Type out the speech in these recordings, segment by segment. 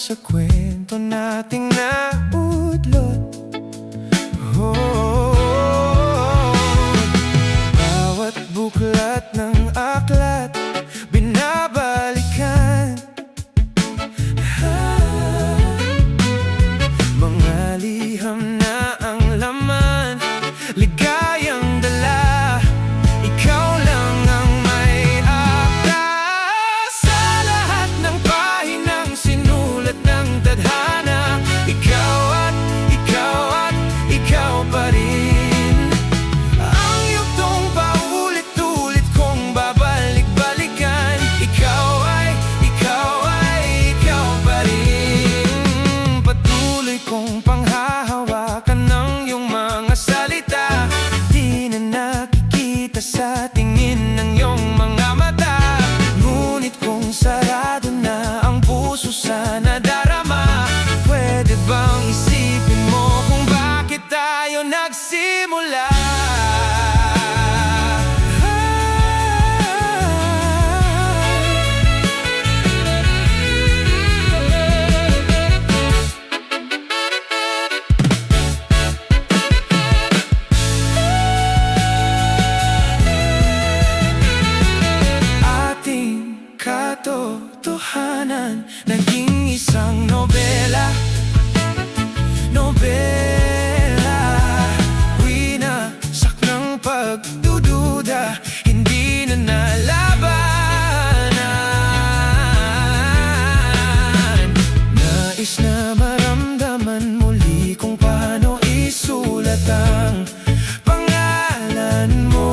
sa kwento nating naudlot. Bawat buklat ng aklat binabalikan, mga liham na ang laman, ligayang dala. Ikaw lang ang may akda sa lahat ng pahinang sinulat ng tadhana. Ikaw at ikaw at ikaw pa rin. Ang yugtong paulit-ulit kong babalik-balikan. Ikaw ay ikaw pa rin. Patuloy kong panghahawakan ng iyong mga salita. Di na nakikita sa tingin ng iyong mga mata. Ngunit kung sarado na ang puso sa nadarama, pwede bang isipin mo kung bakit tayo nagsimula? Ating katotohanan naging isang nobela. Winasak ng pagdududa, hindi na nalabanan. Nais na maramdaman muli kung paano isulat ang pangalan mo.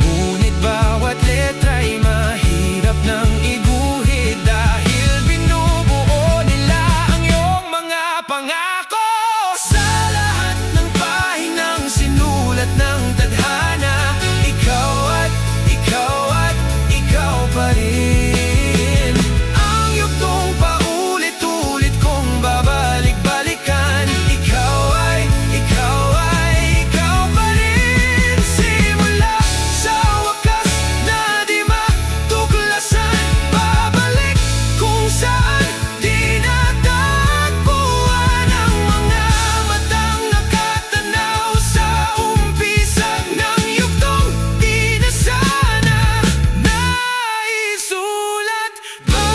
Ngunit bawat letra'y mahirap nang iguhit, dahil binubuo nila ang iyong mga pangako. Sa lahat ng pahinang sinulat ng tadhana, ikaw at ikaw at ikaw pa rin. Ang yugtong paulit-ulit kong babalik-balikan. Ikaw ay ikaw pa rin. Simula sa wakas na di matuklasan, babalik kung saan di natagpuan ang mga matang nakatanaw sa umpisa ng yugtong di na sana naisulat pa.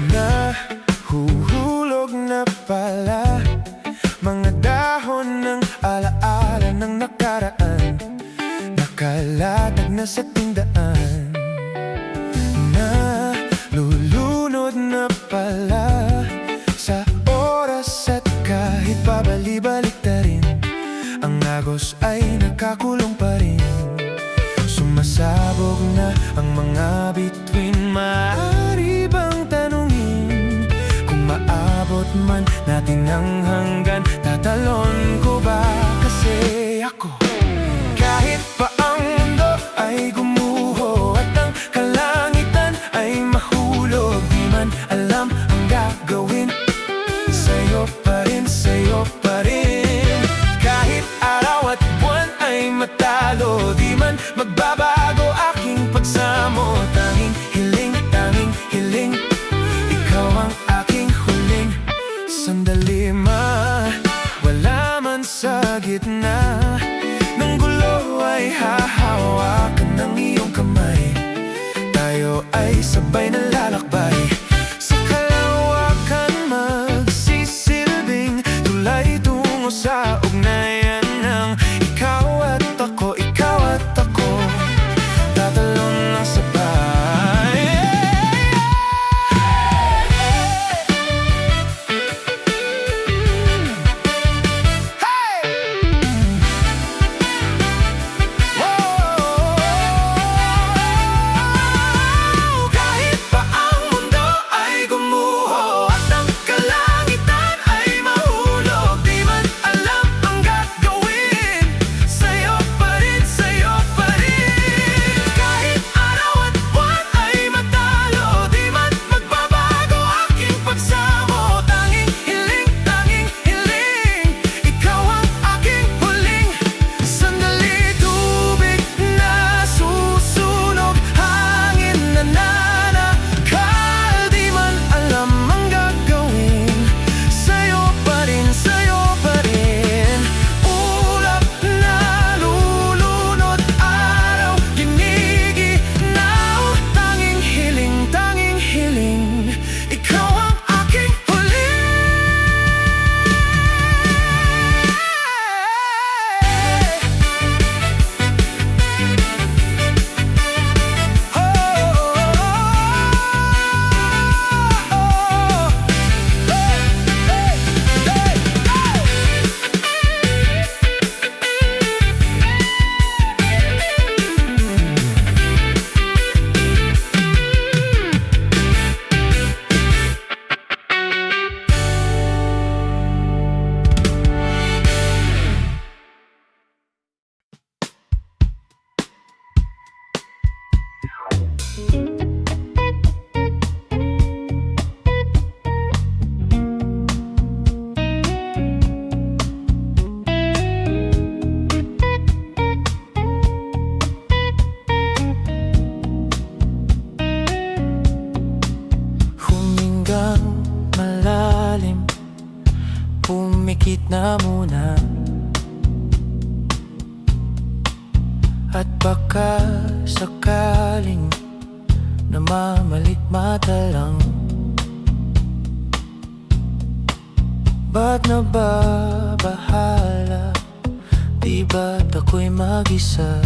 Nahuhulog na pala mga dahon ng alaala ng nakaraan, nakalatag na sa tindaan. Nalulunod na pala sa oras, at kahit pabali-balik na rin, ang agos ay nakakulong pa rin. Sumasabog na ang mga bituin, maaari bang tanungin kung maabot man natin ang hanggan? Tatalon ko ba kasi ako, kahit pa ang mundo ay gumuho at ang kalangitan ay mahulog, di man alam ang gagawin. Sa'yo pa rin, sa'yo pa rin. Kahit araw at buwan ay matalo, di man magbabago aking pagsamo. Tanging hiling, ikaw ang aking huling sandali. Wala man sa gitna ng gulo ay hahawakan ng iyong kamay. Tayo ay sabay na lalakbay sa kalawakan, magsisilbing tulay tungo sa ugnayan ng ikaw at ako, ikaw at ako. Tatalon lang sabay. na muna. At baka sakaling namamalikmata lang. Ba't nababahala? Di ba't ako'y mag-isa?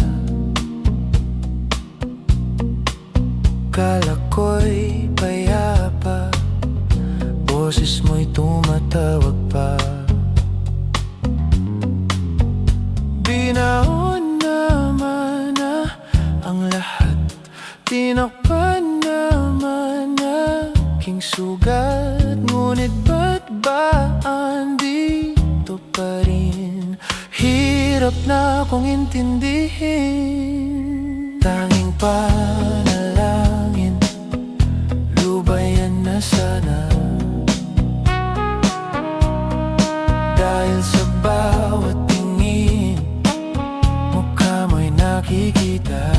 Kala ko'y payapa, boses mo'y tumatawag pa. Binaon naman na ang lahat, tinakpan naman aking sugat. Ngunit ba't ba andito pa rin? Hirap na akong intindihin. Tanging panalangin, lubayan na sana. Dahil sa bawat tingin, mukha mo'y nakikita.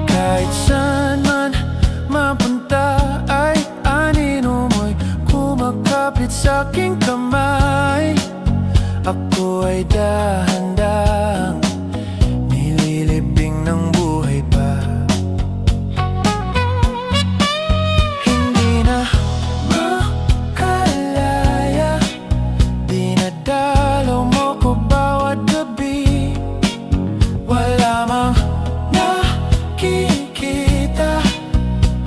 Kahit saan man mapunta ay anino mo'y kumakapit sa aking kamay. Ako ay dahan-dahang nililibing ng buhay pa. Hindi na makalaya, dinadalaw mo ko bawat gabi. Wala mang nakikita,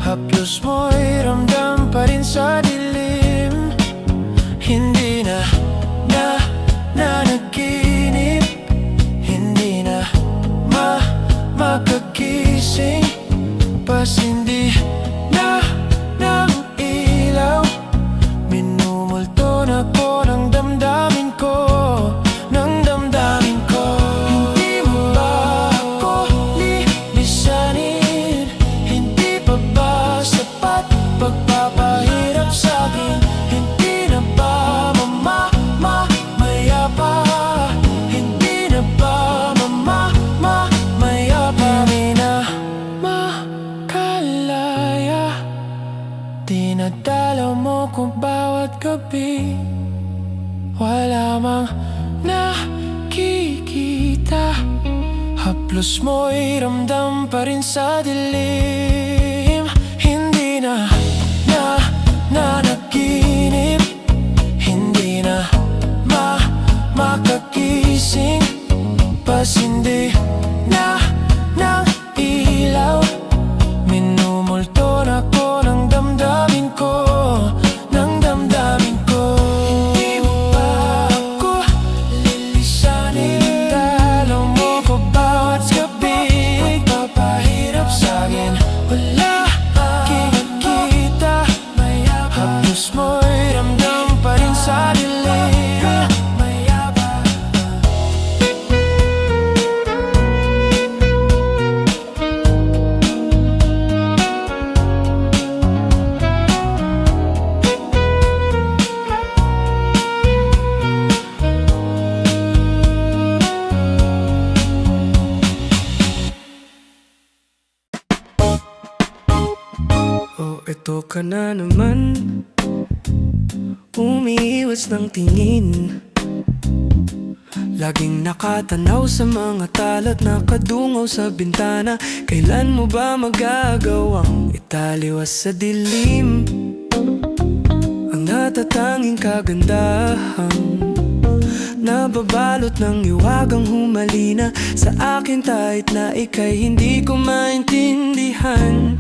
haplos mo'y ramdam pa rin sa dilim. Hindi na nanaginip, hindi na makagising. Pasindi na ng ilaw, minumulto na ko ng damdamin ko, ng damdamin ko. Hindi mo ba ako lilisanin? Hindi pa ba sapat pagpapahirap sa'kin? Hindi na ba mamayapa? Hindi na ba mamayapa? Hindi na makalaya, dinadalaw mo ko bawat gabi. Wala mang nakikita, haplos mo'y ramdam pa rin sa dilim. Hindi na nanaginip, hindi na makagising. Pasindi na ng ilaw, minumulto na ko ng damdamin ko, ng damdamin ko. Hindi mo ba ako lilisanin? Dalaw mo ko bawat gabi, pagpapahirap sa'kin. Wala kikita, haplos mo'y ramdam pa rin sa dilim. Oh, eto ka na naman, umiiwas ng tingin. Laging nakatanaw sa mga tala't nakadungaw sa bintana. Kailan mo ba magagawang italiwas sa dilim ang natatanging kagandahan? Nababalot ng iwagang humalina sa akin kahit na ika'y hindi ko maintindihan.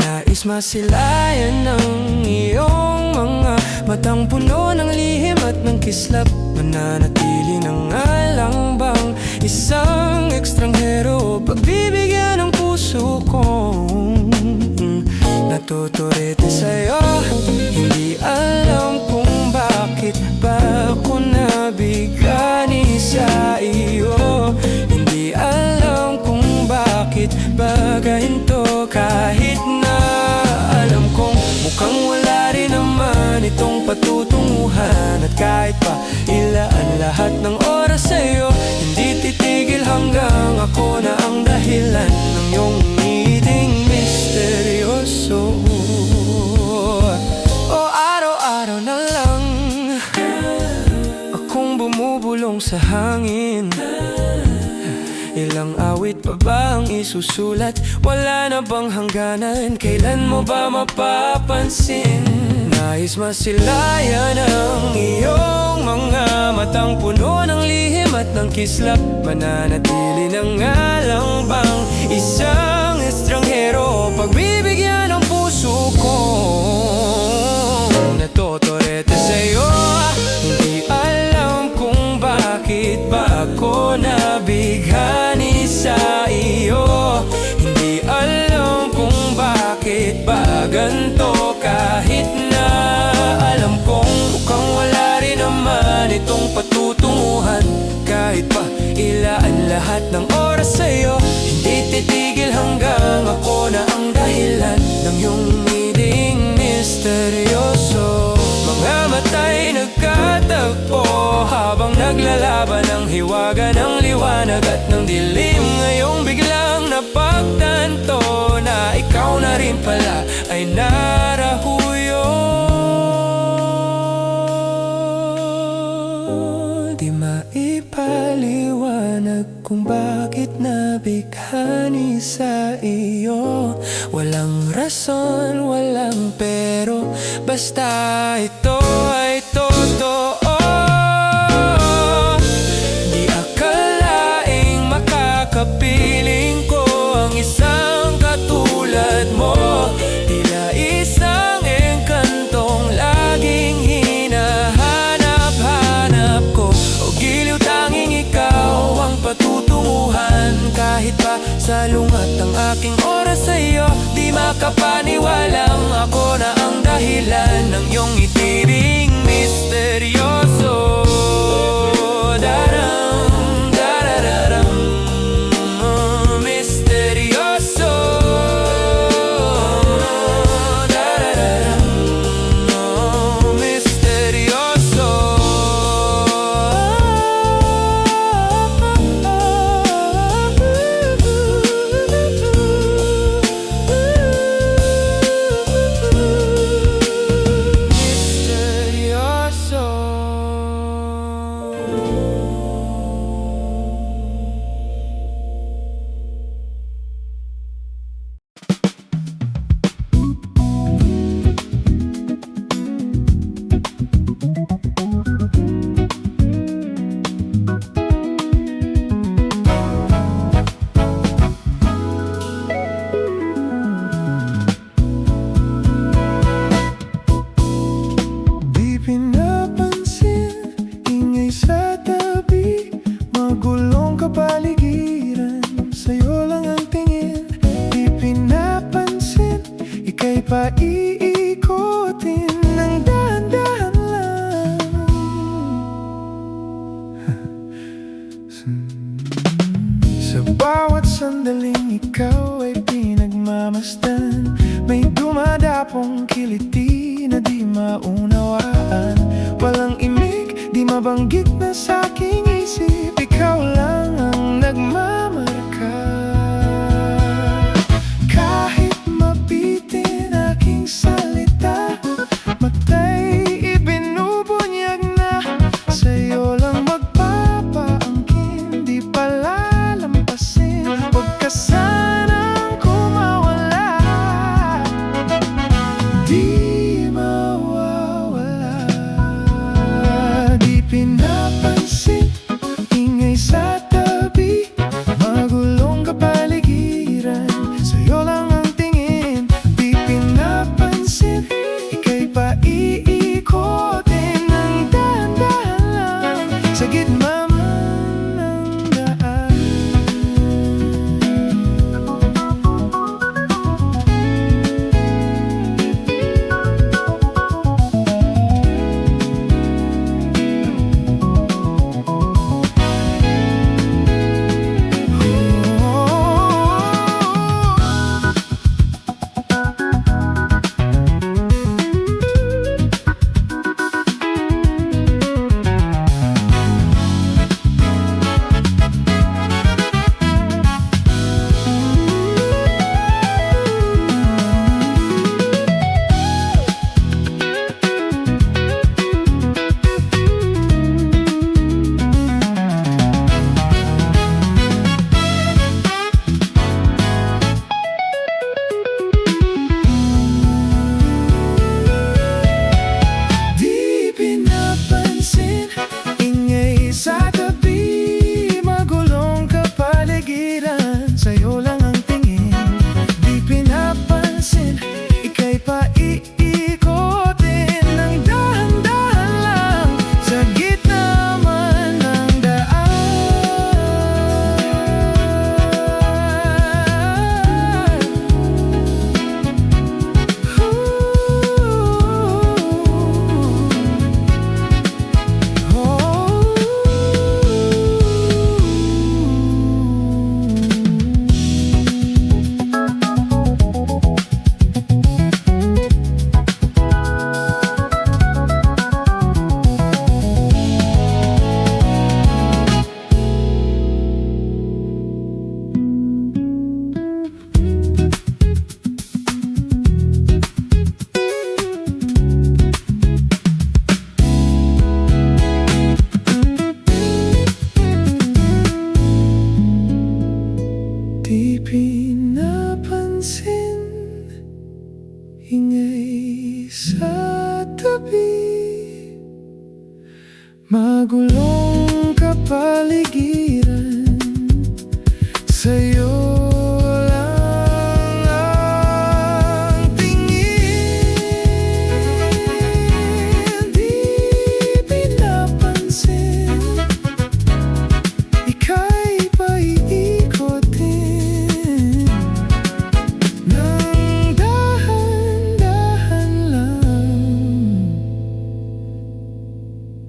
Nais masilayan ng iyong mga matang puno ng lihim at ng kislap. Mananatili ng alang bang isang ekstranghero, pagbibigyan ng puso kong natuturete sa'yo. Hindi alam kung bakit ba ako nabigani sa iyo. Hindi alam kung bakit ba ganito, kahit na alam kong mukhang wala rin naman itong patutunguhan. At kahit pa ilaan lahat ng oras sa'yo, hindi titigil hanggang ako na ang dahilan ng iyong ngiting misteryoso. O araw-araw na bumubulong sa hangin. Ilang awit pa ba ang isusulat? Wala na bang hangganan? Kailan mo ba mapapansin? Nais masilayan ang iyong mga matang puno ng lihim at ng kislap. Mananatili na nga lang bang isang estranghero? Pagbibigyan ng puso ko natotorete sa'yo. Hindi alam kung bakit ba ako nabighani sa iyo. Hindi alam kung bakit ba ganito, kahit na alam kong mukhang wala rin naman itong patutunguhan. Kahit pa ilaan lahat ng oras sa'yo, hindi titigil hanggang ako na ang dahilan ng iyong ngiting misteryoso. Mga mata'y nagkatagpo habang naglalaban ng hiwaga ng liwanag at ng dilim. Ngayong biglang napagtanto na ikaw na rin pala ay narahuyo. Di maipaliwanag kung bakit nabighani sa iyo. Walang rason, walang pero, basta ito ay totoo. Di akalaing makakapiling ko ang isang katulad mo. Tila isang engkantong laging hinahanap-hanap ko. O giliw tanging ikaw ang patutunguhan. Kahit pa salungat ang aking oras sa'yo, di makapaniwalang ako na ang dahilan ng iyong itiring misteryoso. Daram, darararam, misteryoso. Darararam, misteryoso. Di pinapansin, ingay sa tabi, magulong kapaligiran, sa'yo lang ang tingin. Di pinapansin, ika'y paiikotin ng dahan-dahan lang. Sa bawat sandaling ikaw ay pinagmamasdan, may dumadapong kiliti na di maunawaan. Walang imig, di mabanggit na sa aking isip, ikaw lang ang nagmamarka. Kahit mabitin aking salita, mata'y ibinubunyag na, sa'yo lang magpapaangkin, di palalampasin. Huwag ka sanang kumawala, di mawawala. Di pinapansin, ingay sa tabi,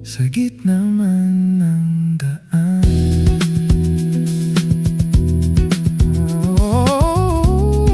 sa gitna man ng daan. Oh,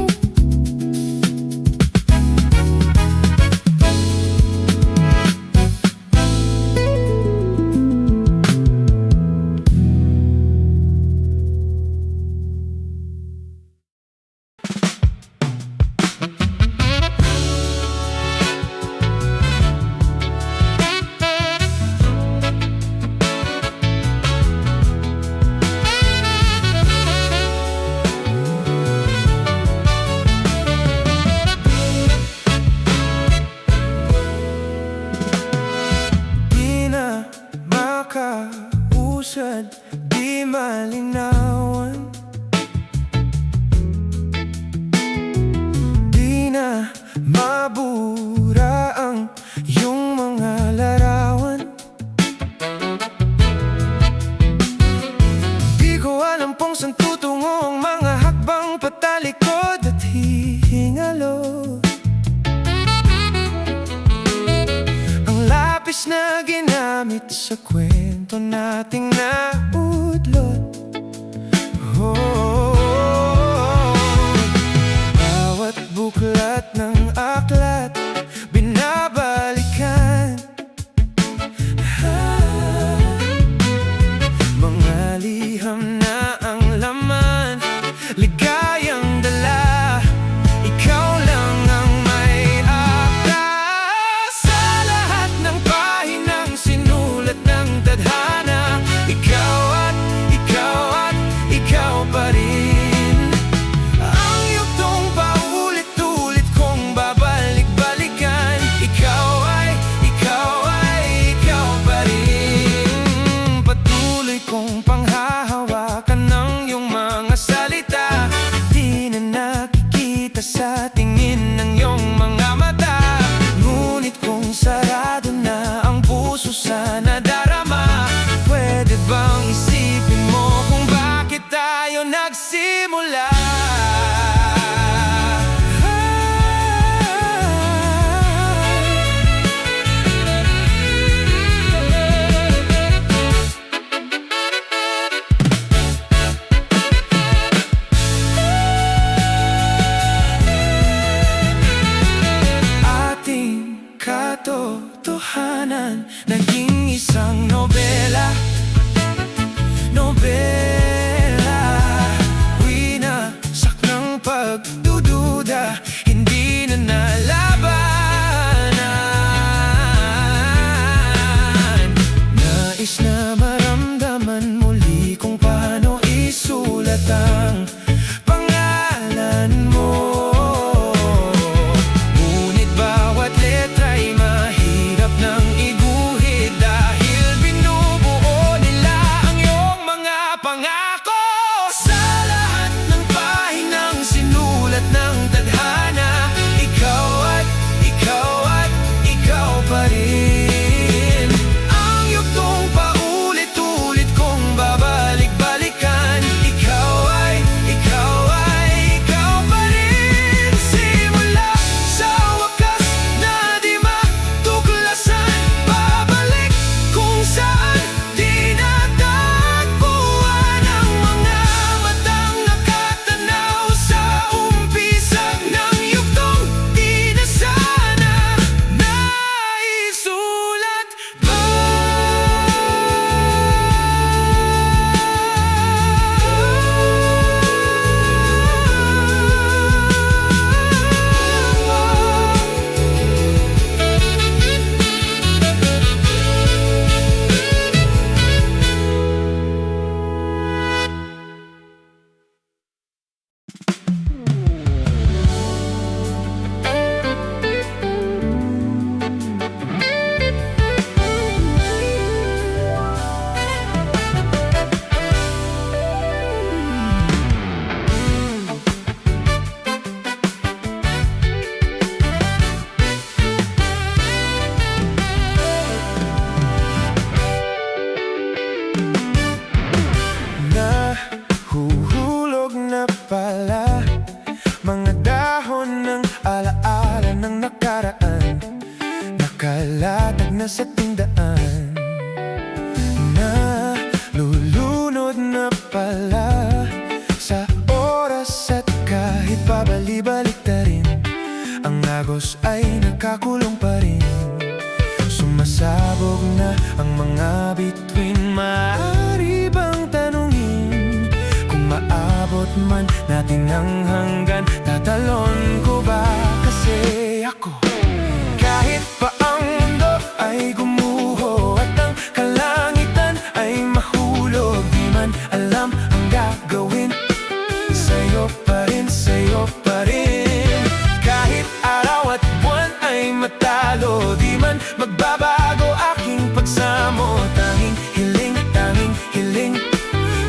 makausad, di malinawan, di na mabura ang iyong mga larawan. Di ko alam kung saan tutungo ang mga hakbang patalikod at hihingalo. Na ginamit sa kwento nating naudlot. Oh, bawat buklat ng aklat binabalikan. Mga liham na ang laman, ligayang dala, ikaw lang ang may akda sa lahat ng pahinang sinulat ng tadhana. Ikaw at ikaw pa rin ang yugtong paulit-ulit kong babalik-balikan. Ikaw ay ikaw pa rin. Patuloy kong panghahawakan ng iyong mga salita, di na nakikita sa tingin ng iyong mga mata. Ngunit kung sarado na ang puso sa nadarama, pwede bang isipin mo kung bakit tayo nagsimula? Ating katotohanan naging isang nobela. Winasak ng pagdududa, hindi na nalabanan. Nais na maramdaman muli kung paano isulat ang pangalan mo. Ngunit bawat letra'y mahirap nang iguhit, dahil binubuo nila ang iyong mga pangalan. Sumasabog na ang mga bituin, maaari bang tanungin kung maabot man natin ang hanggan? Tatalon ko ba? Kasi ako, kahit pa ang mundo ay gumuho at ang kalangitan ay mahulog, di man alam ang gagawin, sa'yo pa rin, sa'yo pa rin. Kahit araw at buwan ay matalo, di man magbabago aking pagsamo. Tanging hiling,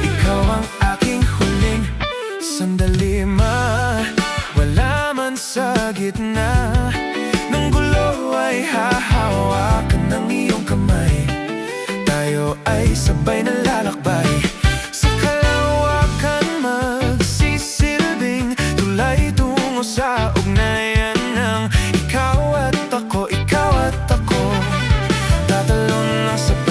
ikaw ang aking huling sandali. Wala man sa gitna ng gulo ay hahawakan ng iyong kamay. Tayo ay sabay na lalakbay sa kalawakan, magsisilbing tulay tungo sa ugnayan ng ikaw at ako, ikaw at ako, tatalon na sabay.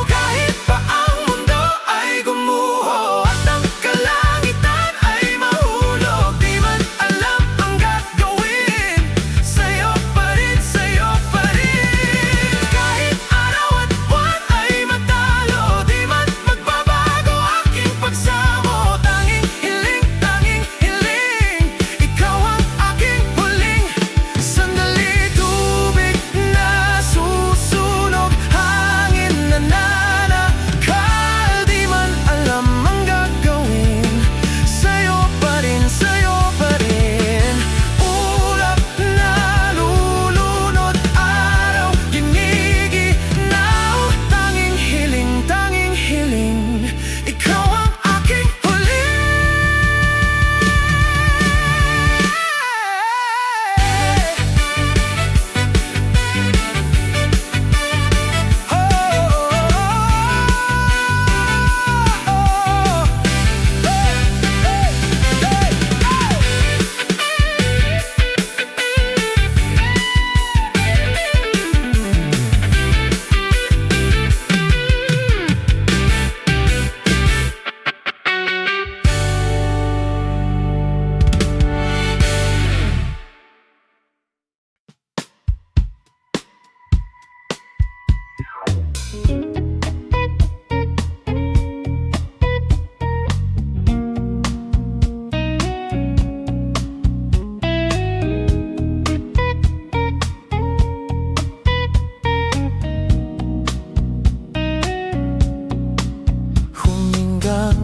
Kahit pa ang mundo ay gumuho at ang kalangitan ay mahulog, di man alam ang gagawin, sa'yo pa rin, sa'yo pa rin. Kahit araw at buwan ay matalo, di man magbabago aking pagsamo. Tanging hiling, ikaw ang aking huling sandali. Tubig na susunog, hangin na nananakal, di man alam ang gagawin, sa'yo pa rin, sa'yo pa rin. Ulap na lulunod, araw giniginaw. Tanging hiling, ikaw ang aking huling. Huminggang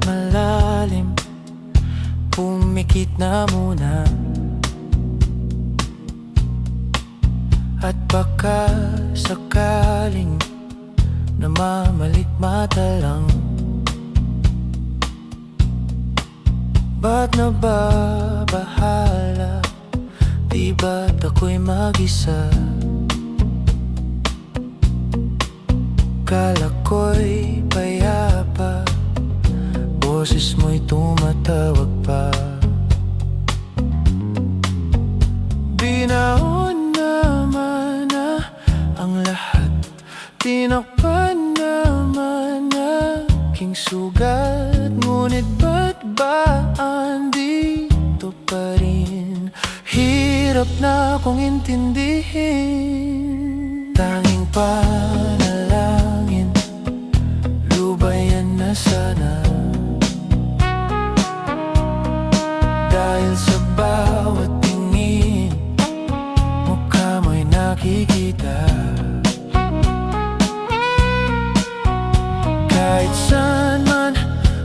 malalim, pumikit na muna, at baka sakaling namamalikmata lang. Ba't nababahala? Di ba't ako'y mag-isa? Kala ko'y payapa, boses mo'y tumatawag pa. Binaon naman na ang lahat, tinakpan naman aking sugat. Ngunit ba't ba andito pa rin? Hirap na akong intindihin. Tanging panalangin, lubayan na sana, dahil sa bawat tingin mukha mo'y nakikita. Kahit saan man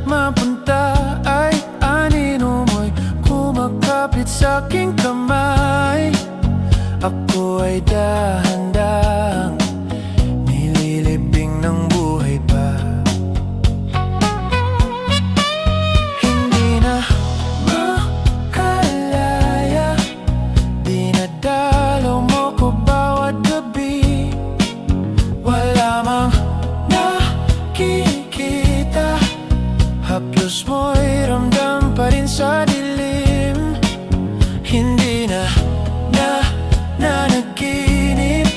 mapunta ay anino mo'y kumakapit sa aking kamay. Ako ay dahan-dahang nililibing ng buhay pa. Hindi na makalaya, dinadalaw mo ko bawat gabi. Wala mang nakikita, haplos mo'y ramdam pa rin sa dilim. Hindi na nanaginip,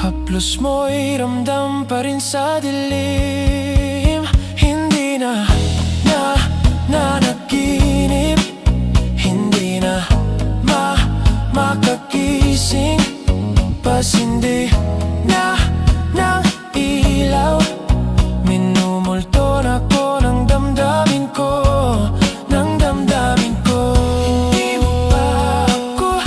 Haplos mo'y ramdam pa rin sa dilim. Hindi na nanaginip. Hindi na makagising. Pasindi na ng ilaw. Minumulto na ko ng damdamin ko, ng damdamin ko. Hindi mo ba ako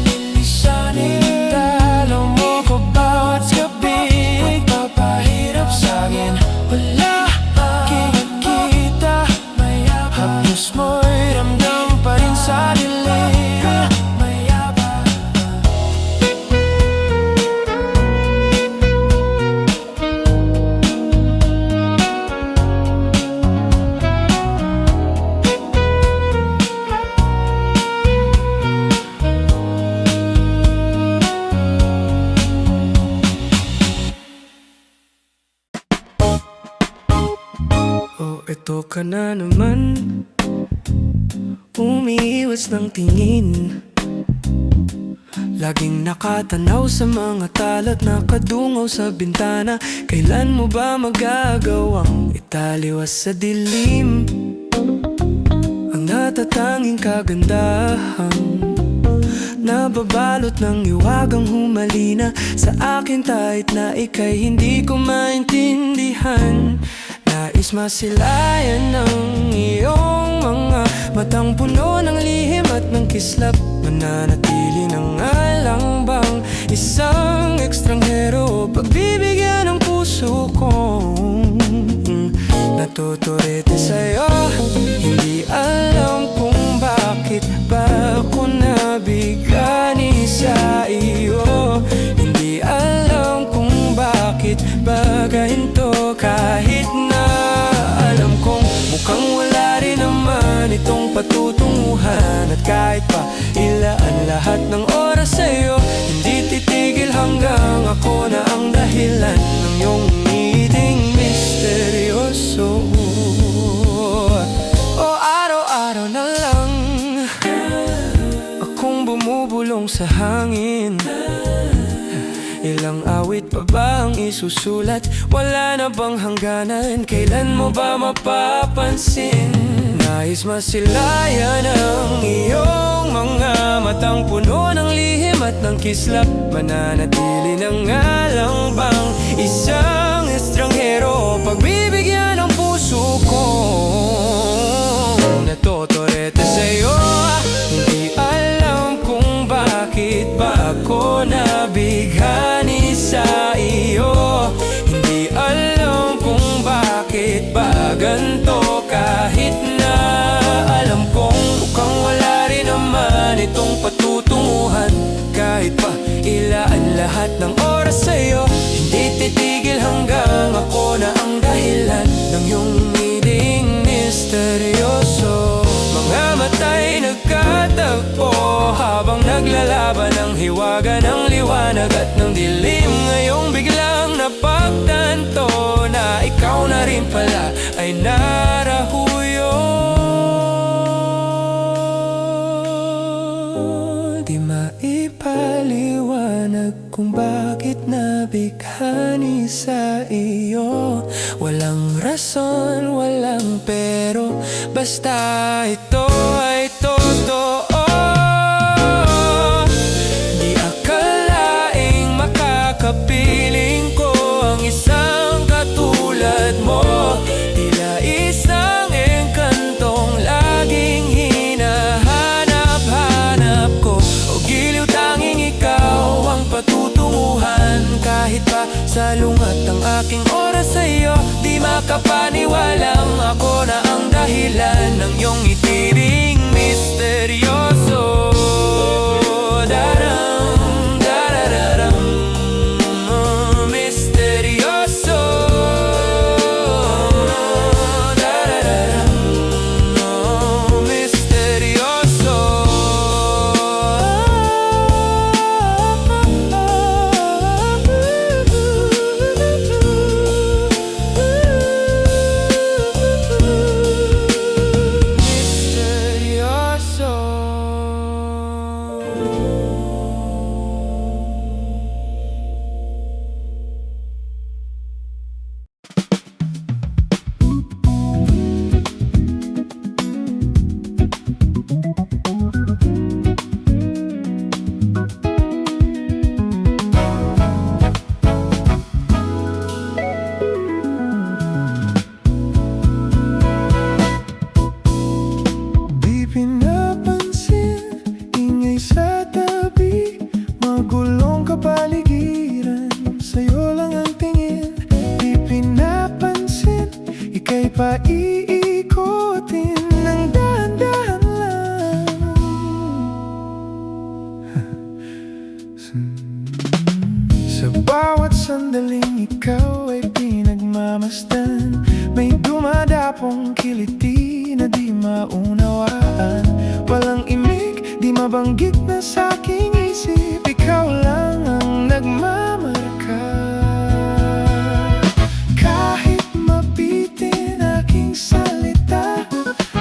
lilisanin? Dalaw mo ko bawat gabi. Magpapahirap sa'kin, wala kikita. Haplos mo'y ramdam pa rin sa dilim. Ito ka na naman, umiiwas ng tingin. Laging nakatanaw sa mga talat, nakadungaw sa bintana. Kailan mo ba magagawang italiwas sa dilim ang natatanging kagandahan? Nababalot ng iwagang humalina sa akin kahit na ika'y hindi ko maintindihan. Nais masilayan ng iyong mga matang puno ng lihim at ng kislap. Mananatili ng alang bang isang ekstranghero, pagbibigyan ng puso kong natuturete sa'yo. Hindi alam kung bakit ba ako nabigani sa iyo. Hindi alam kung bakit ba ganito, kahit na alam kong mukhang wala rin naman itong patutunguhan. At kahit pa ilaan lahat ng oras sa'yo, hindi titigil hanggang ako na ang dahilan ng iyong ngiting misteryoso. O araw-araw na lang akong bumubulong sa hangin. Ilang awit pa ba ang isusulat? Wala na bang hangganan? Kailan mo ba mapapansin? Nais masilayan ang iyong mga matang puno ng lihim at ng kislap. Mananatili ng alang bang isang estranghero, pagbibigyan ng puso ko. Natotorete sa'yo, hindi alam kung bakit ba ako nabighani sa iyo. Hindi alam kung bakit ba ganito, kahit na alam kong mukhang wala rin naman itong patutunguhan. Kahit pa ilaan lahat ng oras sa'yo, hindi titigil hanggang ako na ang dahilan ng iyong ngiting misteryoso. Mga mata'y nagkatagpo habang naglalaban ng hiwaga ng liwanag at ng dilim. Ngayong biglang napagtanto na ikaw na rin pala ay narahuyo. Di maipaliwanag kung bakit nabighani sa iyo. Walang rason, walang pero, basta ito ay totoo. Di akalaing makakapiling ko ang isang katulad mo. Tila isang engkantong laging hinahanap-hanap ko. O giliw tanging ikaw ang patutunguhan. Kahit pa salungat ang aking oras sa'yo, di makapaniwalang ako na ang dahilan ng iyong itiring misteryoso. Daram, darararam, misteryoso. Darararam, misteryoso. Misteryoso. paiikutin ng dahan-dahan lang. Sa bawat sandaling ikaw ay pinagmamasdan, may dumadapong kiliti na di maunawaan. Walang imig, di mabanggit na sa aking isip, ikaw lang ang nagmamarka. Kahit mabitin aking salita,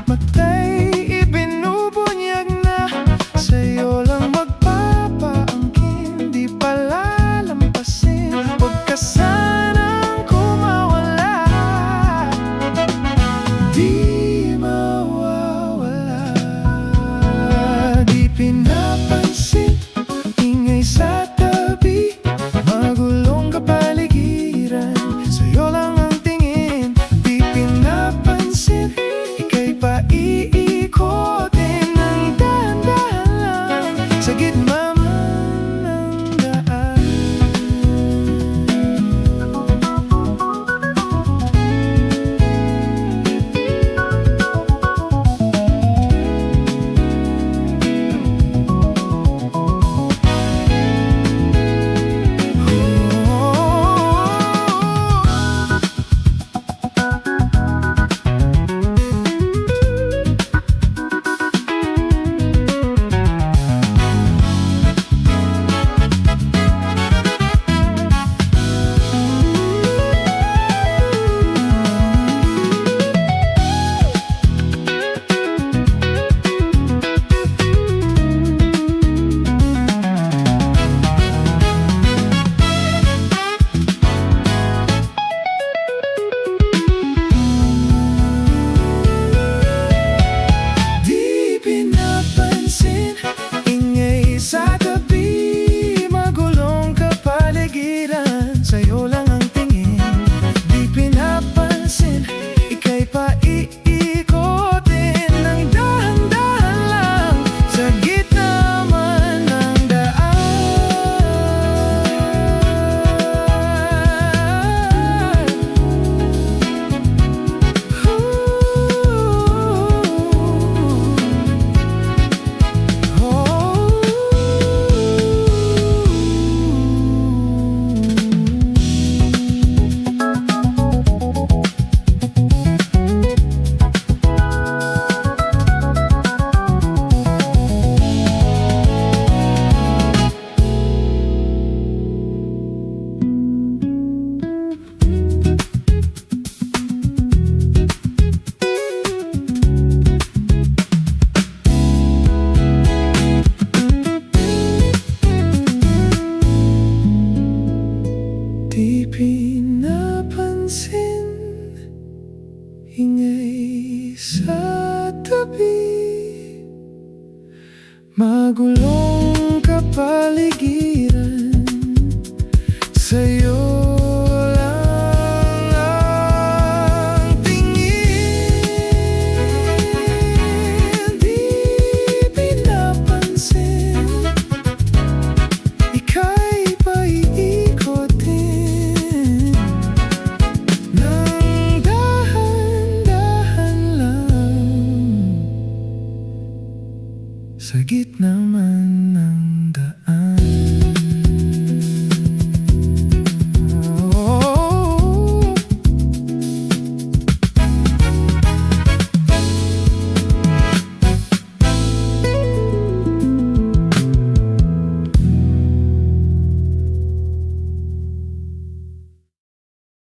matay ibinubunyag na, sa'yo lang magpapaangkin, di palalampasin. Huwag ka sanang kumawala, di mawawala. Di pinapansin, ingay sa tabi, magulong kapaligiran, sa'yo lang ang tingin. Di pinapansin, ika'y paiikutin ng dahan-dahan lang, sa gitna man ng daan. Sa tabi, magulong kapaligiran, sa'yo lang ang tingin. Di pinapansin, ika'y paiikutin ng dahan-dahan lang, sa gitna man ng di pinapansin, ingay sa tabi, magulong kapaligiran, sa'yo lang ang tingin. Di pinapansin, ika'y paiikutin ng dahan-dahan lang, sa gitna man